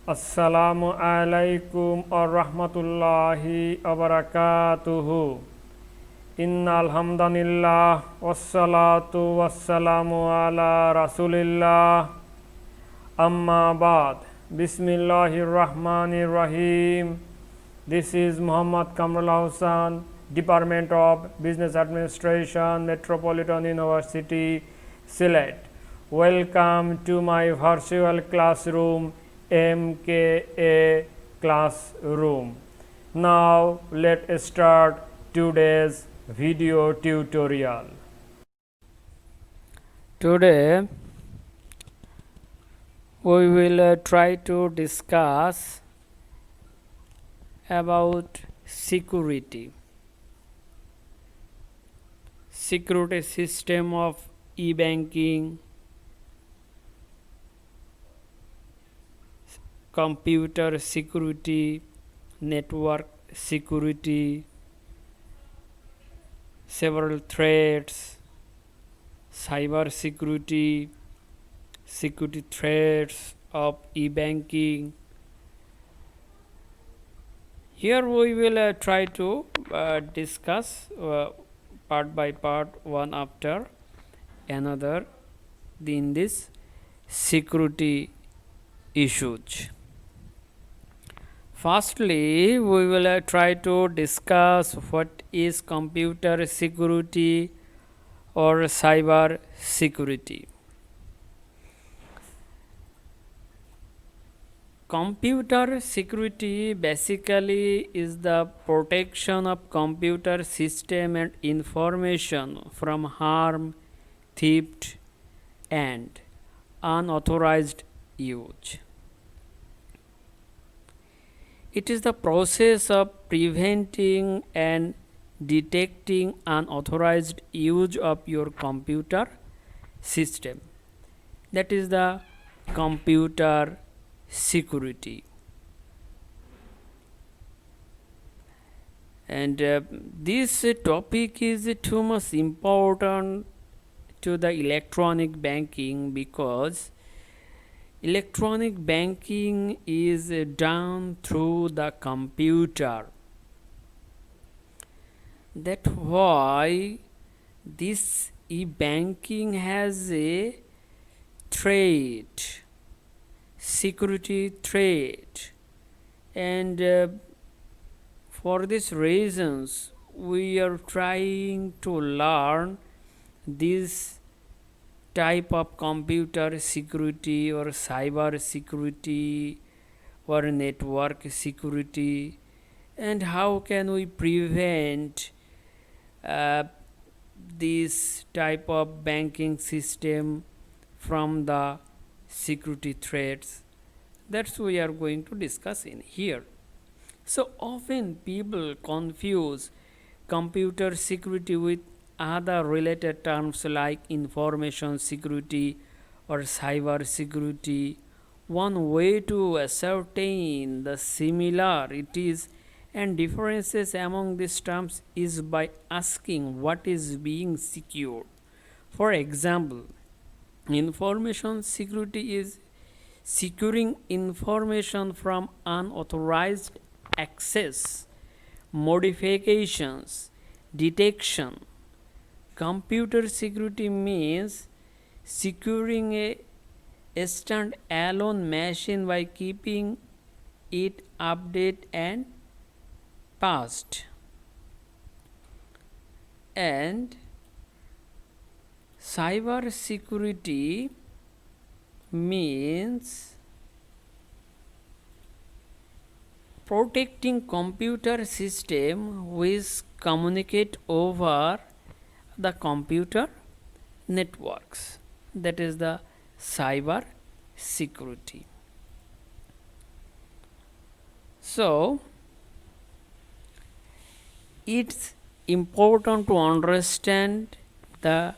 Assalamualikum OyaRahmatullahe wabarakatuhu. Innal hamdanillah wassalatu wassalamu ala rasulillah. Amma ba'd. Bismillahirrahmanirrahim. This is Muhammad Kamrul Hussain, Department of Business Administration, Metropolitan University, Sylhet. Welcome to my virtual classroom, MKA Classroom. Now let's start today's video tutorial. Today we will try to discuss about security system of e-banking, computer security, network security, several threats, cyber security, security threats of e-banking. Here we will try to discuss part by part, one after another, in this security issues. Firstly, we will try to discuss what is computer security or cyber security. Computer security basically is the protection of computer system and information from harm, theft, and unauthorized use. It is the process of preventing and detecting unauthorized use of your computer system. That is the computer security. And this topic is too much important to the electronic banking, because electronic banking is done through the computer. That's why this e-banking has a threat, security threat, and for these reasons we are trying to learn this type of computer security or cyber security or network security, and how can we prevent this type of banking system from the security threats. That's what we are going to discuss in here. So often people confuse computer security with other related terms like information security or cyber security. One way to ascertain the similarities and differences among these terms is by asking what is being secured. For example, information security is securing information from unauthorized access, modifications, detection. Computer security means securing a stand-alone machine by keeping it updated and patched. And cyber security means protecting computer system which communicate over the computer networks. That is the cyber security. So it's important to understand the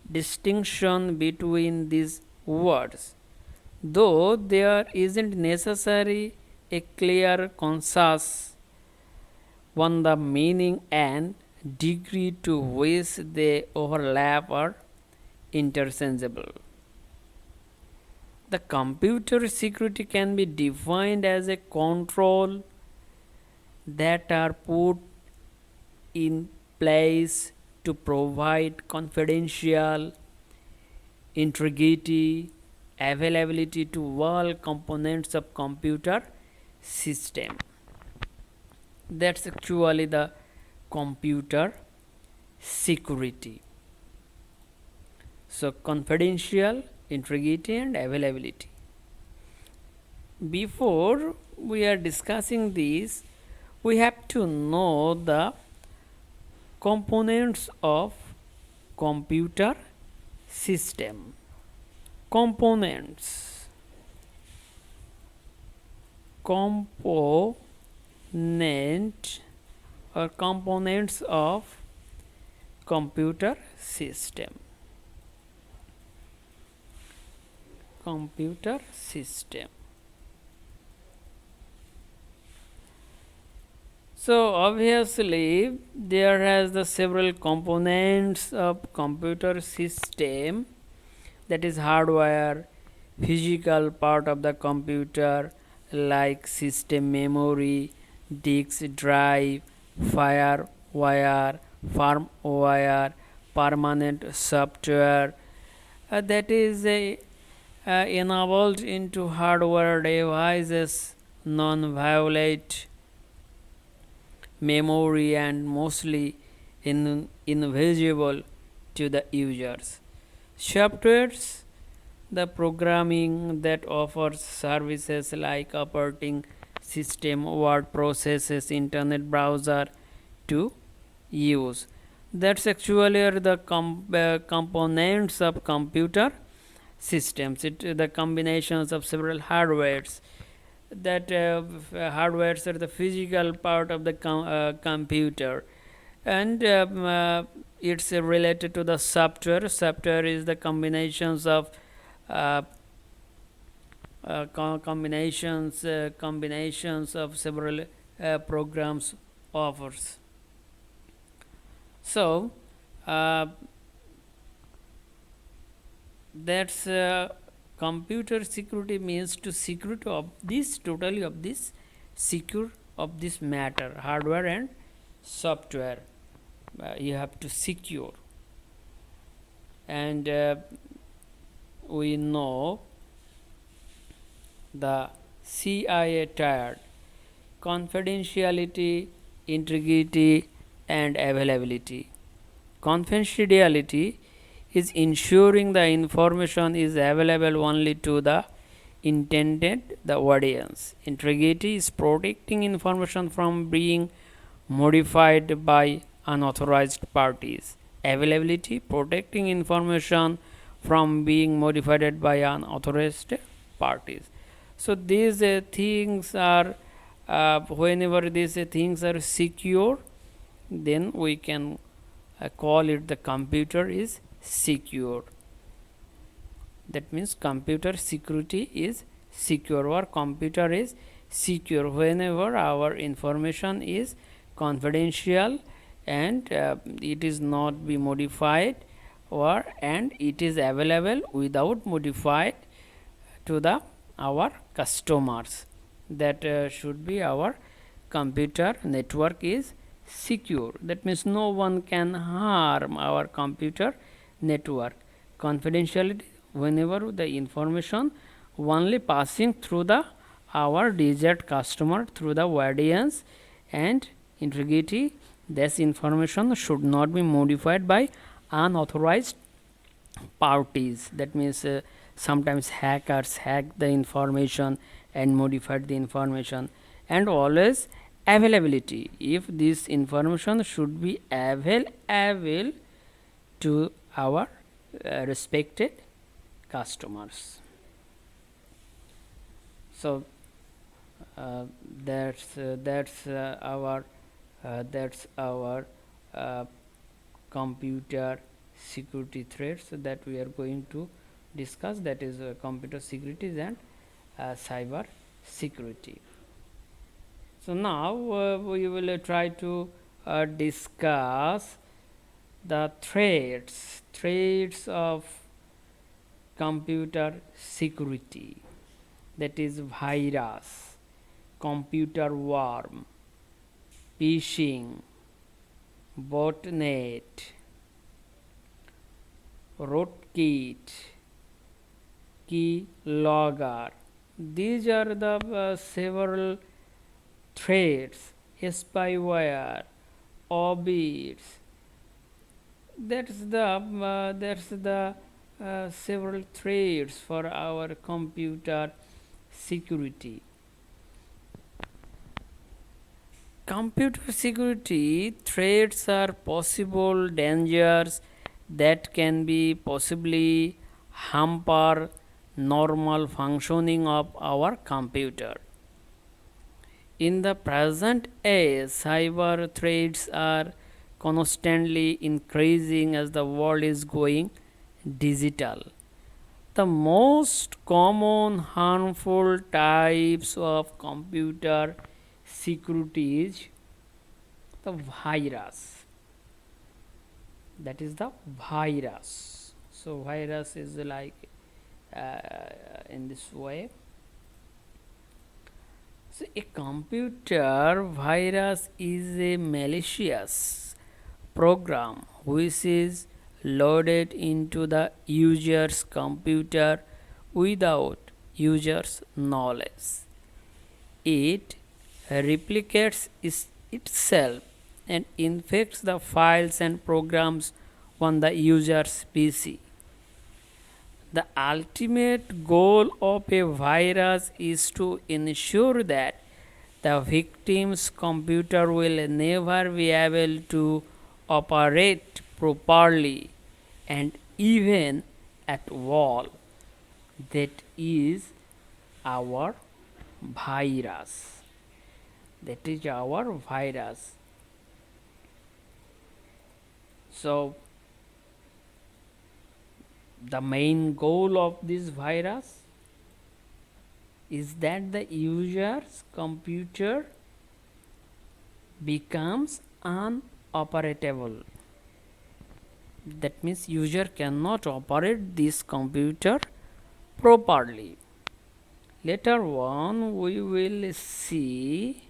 distinction between these words, though there isn't necessary a clear concise one. The meaning and degree to which they overlap are interchangeable. The computer security can be defined as a control that are put in place to provide confidential integrity, availability to all components of computer system. That's actually the computer security. So confidential, integrity and availability. Before we are discussing this, we have to know the components of computer system. Components or components of computer system. Computer system. So obviously there has the several components of computer system, that is hardware, physical part of the computer like system memory, disk drive, firewire, firmware, permanent software that is enabled into hardware devices, non-violate memory and mostly invisible to the users. Softwares, the programming that offers services like operating system, word processes, internet browser to use. That's actually the components of computer systems. The combinations of several hardwares. That hardwares are the physical part of the computer, and it's related to the software. Software is the combinations of combinations of several programs offers. So that's computer security means to security of this totally of this secure of this matter, hardware and software you have to secure. And we know the CIA Triad: confidentiality, integrity and availability. Confidentiality is ensuring the information is available only to the intended the audience. Integrity is protecting information from being modified by unauthorized parties. Availability, protecting information from being modified by unauthorized parties. So these things are whenever these things are secure, then we can call it the computer is secure. That means computer security is secure, or computer is secure whenever our information is confidential and it is not be modified, or and it is available without modified to the our customers. That should be our computer network is secure. That means no one can harm our computer network. Confidentiality, whenever the information only passing through the our desired customer, through the audience. And integrity, this information should not be modified by unauthorized parties. That means sometimes hackers hack the information and modified the information. And always availability, if this information should be available to our respected customers. So that's our computer security threats that we are going to discuss, that is computer security and cyber security. So now we will try to discuss the threats of computer security, that is virus, computer worm, phishing, Botnet, Rootkit, Keylogger. These are the several threats, spyware, wabbits. That's the several threats for our computer security. Computer security threats are possible dangers that can be possibly hamper normal functioning of our computer. In the present age, cyber threats are constantly increasing as the world is going digital. The most common harmful types of computer security is the virus. That is the virus. So virus is like in this way. So a computer virus is a malicious program which is loaded into the user's computer without user's knowledge. It replicates itself and infects the files and programs on the user's PC. The ultimate goal of a virus is to ensure that the victim's computer will never be able to operate properly and even at all. That is our virus. That is our virus. So the main goal of this virus is that the user's computer becomes unoperatable. That means user cannot operate this computer properly. Later on we will see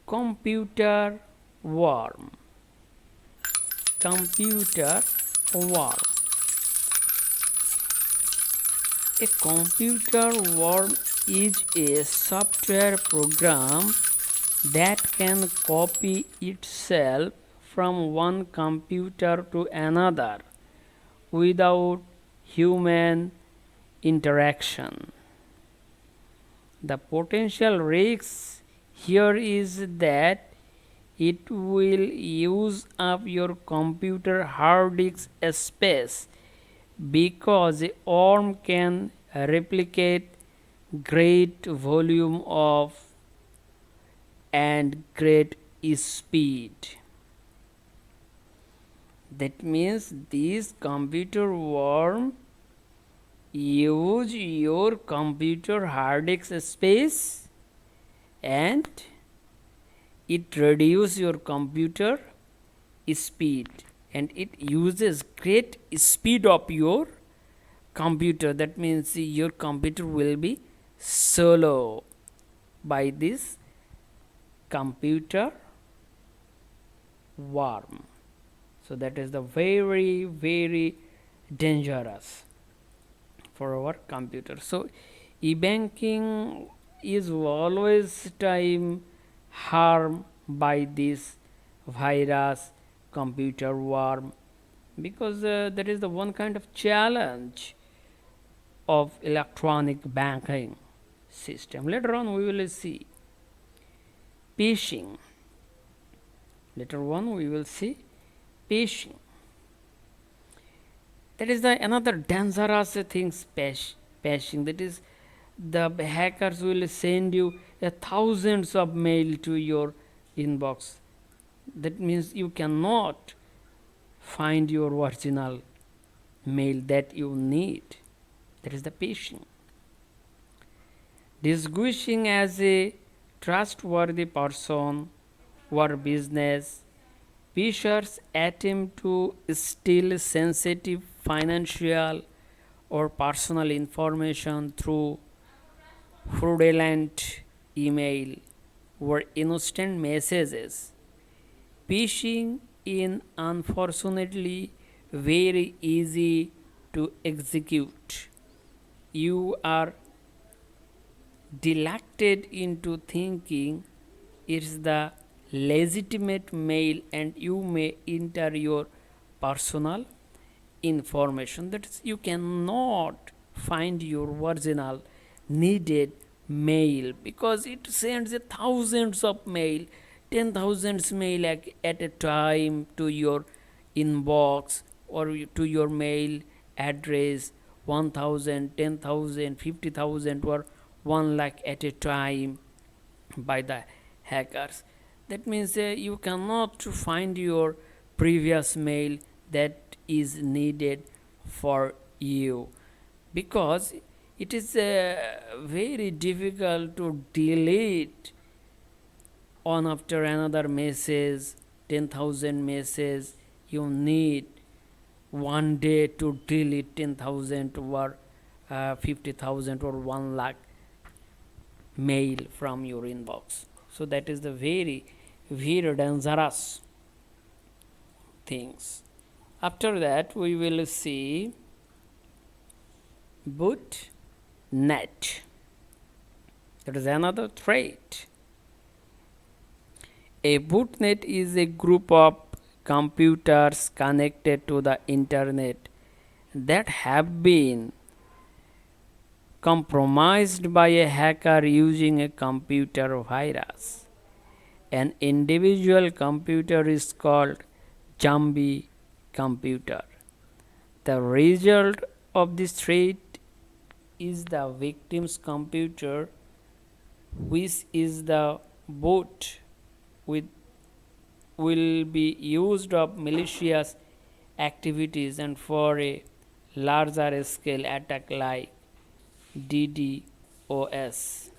computer worm. Computer worm. A computer worm is a software program that can copy itself from one computer to another without human interaction. The potential risk here is that it will use up your computer hard disk space because a worm can replicate great volume of and great speed. That means this computer worm use your computer hard disk space and it reduce your computer speed and it uses great speed of your computer. That means your computer will be slow by this computer worm. So that is the very, very dangerous for our computer. So e-banking is always time harm by this virus, computer worm, because that is the one kind of challenge of electronic banking system. Later on we will see phishing. Later on we will see phishing. That is the another dangerous thing, phishing. That is, the hackers will send you thousands of mail to your inbox. That means you cannot find your original mail that you need. That is the phishing. Disguising as a trustworthy person or business, phishers attempt to steal sensitive financial or personal information through fraudulent email or instant messages. Phishing is unfortunately very easy to execute. You are delected into thinking it's the legitimate mail and you may enter your personal information. That is, you cannot find your original needed mail because it sends thousands of mail, 10,000 mail at a time to your inbox or to your mail address, 1,000, 10,000, 50,000 or 1 lakh at a time by the hackers. That means you cannot find your previous mail that is needed for you because it is very difficult to delete one after another message, 10,000 messages. You need one day to delete 10,000 or 50,000 or 1 lakh mail from your inbox. So that is the very dangerous things. After that we will see Botnet. That is another threat. A botnet is a group of computers connected to the internet that have been compromised by a hacker using a computer virus. An individual computer is called zombie computer. The result of this threat is the victim's computer, which is the bot will be used of malicious activities and for a larger scale attack like DDoS.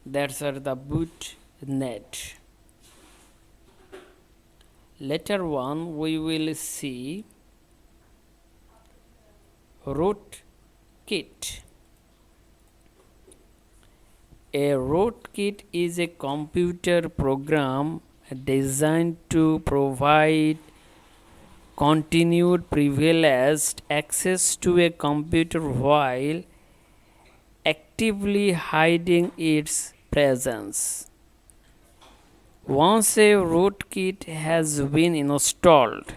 That's the botnet. Later on we will see Rootkit. A rootkit is a computer program designed to provide continued privileged access to a computer while actively hiding its presence. Once a rootkit has been installed,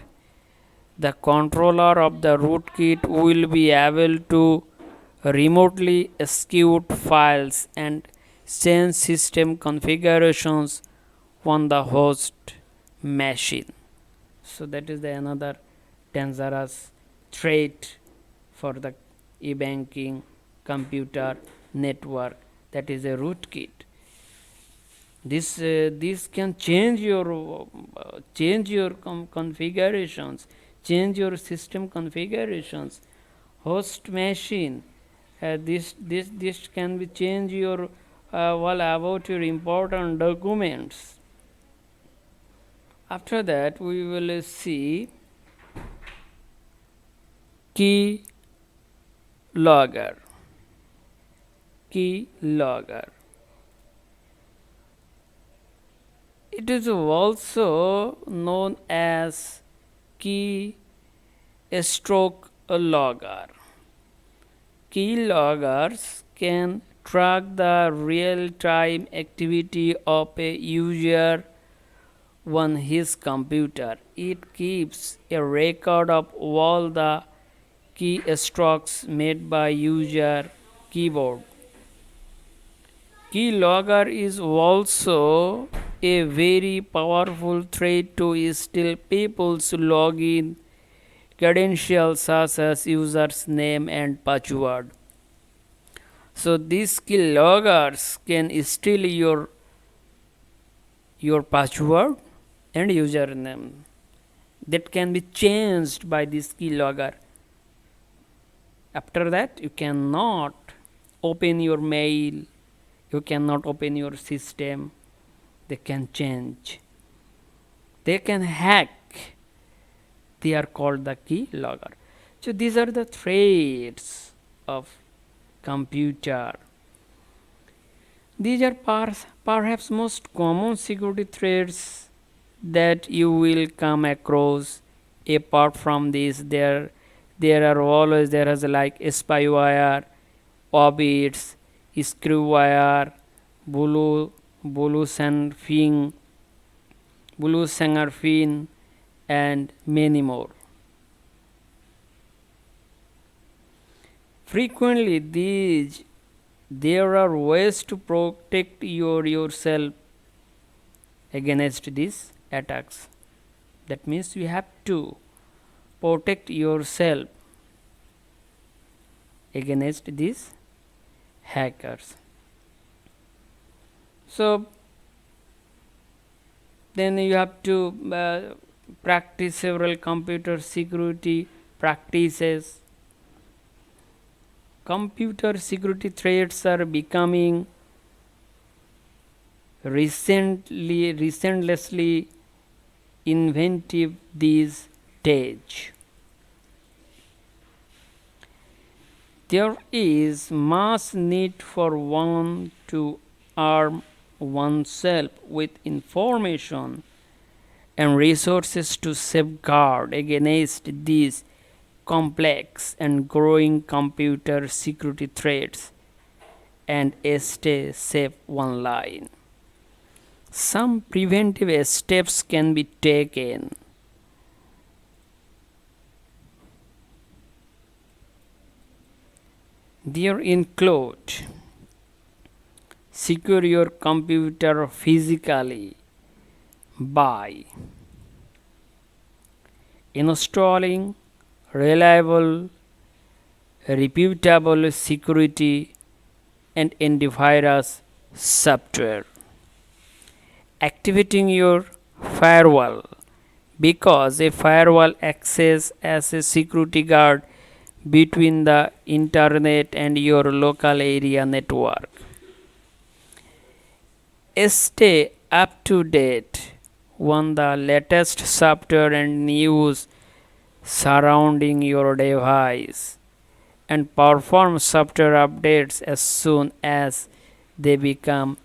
the controller of the rootkit will be able to remotely execute files and change system configurations on the host machine. So that is another dangerous threat for the e-banking computer network. That is a rootkit. This can change your configurations, change your system configurations, host machine. This can be change your about your important documents. After that we will see Keylogger. It is also known as keystroke logger. Keyloggers can track the real-time activity of a user on his computer. It keeps a record of all the keystrokes made by user keyboard. Keylogger is also a very powerful threat to steal people's login credentials such as user's name and password. So these keyloggers can steal your password and username that can be changed by this keylogger. After that you cannot open your mail, you cannot open your system. They can change, they can hack. They are called the keylogger. So these are the threats of computer. These are perhaps most common security threats that you will come across. Apart from this, there are always there is like spyware, wabbits, scareware, blue bluesnarfing, bluesnarfing, and many more. Frequently, there are ways to protect yourself against these attacks. That means you have to protect yourself against these hackers. So then you have to practice several computer security practices. Computer security threats are becoming relentlessly inventive these days. There is much need for one to arm oneself with information and resources to safeguard against these complex and growing computer security threats and stay safe online. Some preventive steps can be taken. There include secure your computer physically by installing reliable, reputable security and antivirus software. Activating your firewall, because a firewall acts as a security guard between the internet and your local area network. Stay up to date on the latest software and news surrounding your device, and perform software updates as soon as they become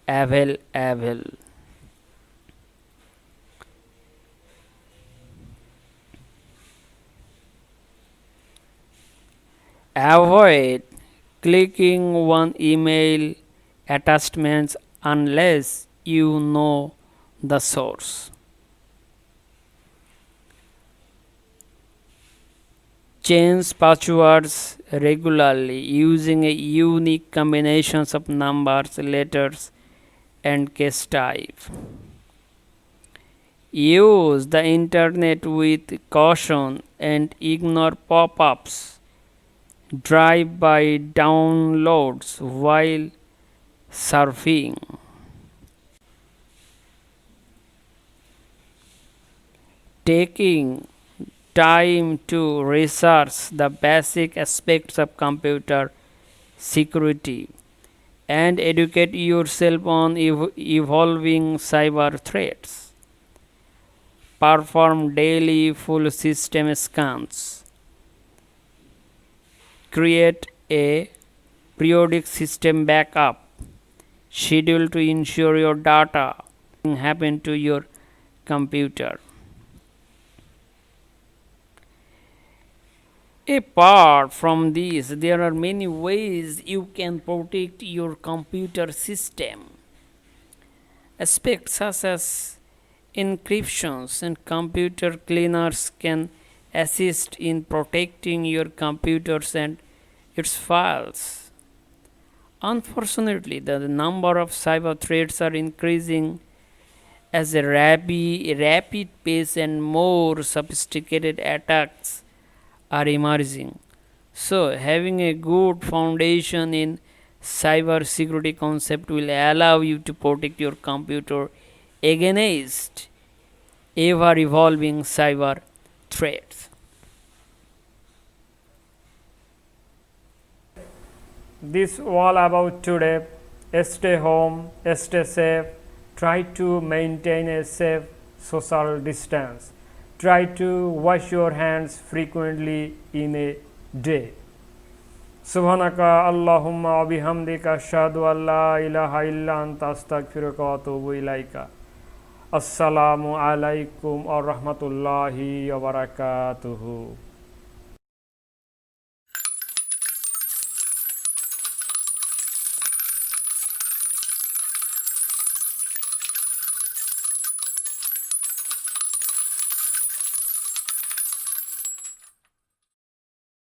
available. Avoid clicking on email attachments unless you know the source. Change passwords regularly using a unique combinations of numbers, letters, and case type. Use the internet with caution and ignore pop-ups, drive-by downloads while surfing. Taking time to research the basic aspects of computer security and educate yourself on evolving cyber threats. Perform daily full system scans. Create a periodic system backup schedule to ensure your data doesn't happen to your computer. Apart from this, there are many ways you can protect your computer system. Aspects such as encryptions and computer cleaners can assist in protecting your computers and its files. Unfortunately, the number of cyber threats are increasing as a rapid pace and more sophisticated attacks are emerging. So, having a good foundation in cyber security concept will allow you to protect your computer against ever evolving cyber threats. This all about today. Stay home, stay safe, try to maintain a safe social distance. Try to wash your hands frequently in a day. Subhanaka Allahumma wa bihamdika ashhadu an la ilaha illa anta astaghfiruka wa atubu ilaika. Assalamualaikum warahmatullahi wabarakatuh.